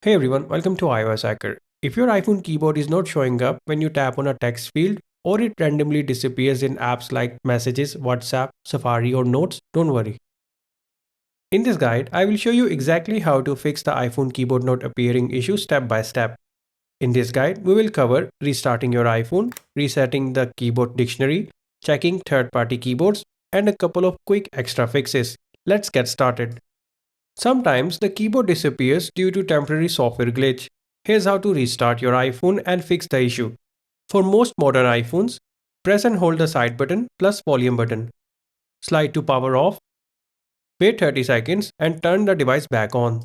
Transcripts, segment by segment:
Hey everyone, welcome to iOS Hacker. If your iPhone keyboard is not showing up when you tap on a text field or it randomly disappears in apps like Messages, WhatsApp, Safari or Notes, don't worry. In this guide, I will show you exactly how to fix the iPhone keyboard not appearing issue step by step. In this guide, we will cover restarting your iPhone, resetting the keyboard dictionary, checking third-party keyboards, and a couple of quick extra fixes. Let's get started. Sometimes the keyboard disappears due to temporary software glitch. Here's how to restart your iPhone and fix the issue. For most modern iPhones, press and hold the side button plus volume button. Slide to power off, wait 30 seconds and turn the device back on.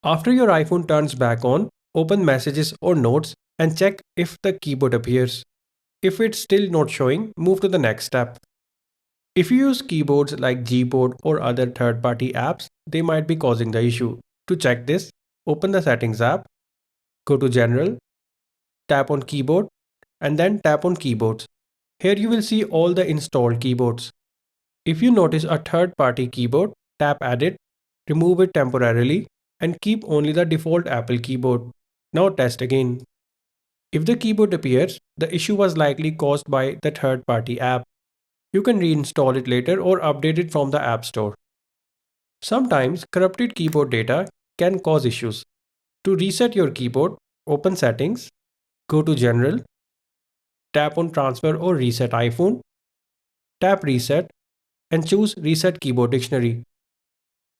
After your iPhone turns back on, open Messages or Notes and check if the keyboard appears. If it's still not showing, move to the next step. If you use keyboards like Gboard or other third-party apps, they might be causing the issue. To check this, open the Settings app, go to General, tap on Keyboard, and then tap on Keyboards. Here you will see all the installed keyboards. If you notice a third-party keyboard, tap Edit, remove it temporarily, and keep only the default Apple keyboard. Now test again. If the keyboard appears, the issue was likely caused by the third-party app. You can reinstall it later or update it from the App Store. Sometimes corrupted keyboard data can cause issues. To reset your keyboard, open Settings, go to General, tap on Transfer or Reset iPhone, tap Reset, and choose Reset Keyboard Dictionary.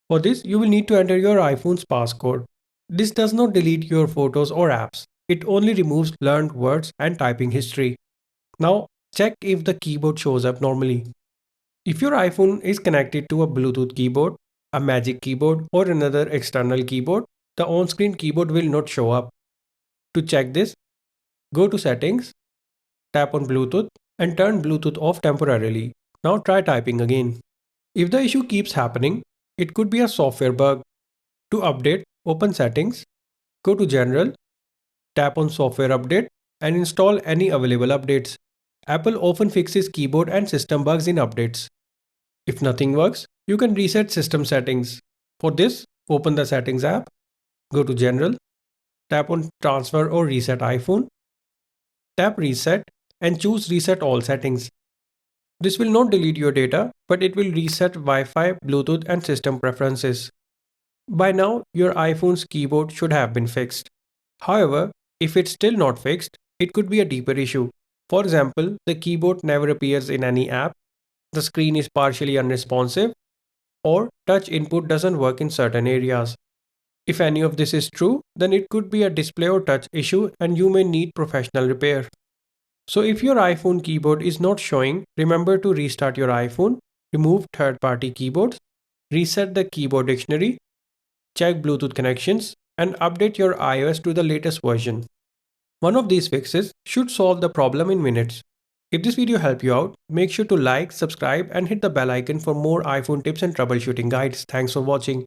For this, you will need to enter your iPhone's passcode. This does not delete your photos or apps. It only removes learned words and typing history. Now, check if the keyboard shows up normally. If your iPhone is connected to a Bluetooth keyboard, a Magic Keyboard, or another external keyboard, the on-screen keyboard will not show up. To check this, go to Settings, tap on Bluetooth, and turn Bluetooth off temporarily. Now try typing again. If the issue keeps happening, it could be a software bug. To update, open Settings, go to General, tap on Software Update, and install any available updates. Apple often fixes keyboard and system bugs in updates. If nothing works, you can reset system settings. For this, open the Settings app, go to General, tap on Transfer or Reset iPhone, tap Reset, and choose Reset All Settings. This will not delete your data, but it will reset Wi-Fi, Bluetooth, and system preferences. By now, your iPhone's keyboard should have been fixed. However, if it's still not fixed, it could be a deeper issue. For example, the keyboard never appears in any app, the screen is partially unresponsive, or touch input doesn't work in certain areas. If any of this is true, then it could be a display or touch issue and you may need professional repair. So if your iPhone keyboard is not showing, remember to restart your iPhone, remove third-party keyboards, reset the keyboard dictionary, check Bluetooth connections, and update your iOS to the latest version. One of these fixes should solve the problem in minutes. If this video helped you out, make sure to like, subscribe, and hit the bell icon for more iPhone tips and troubleshooting guides. Thanks for watching.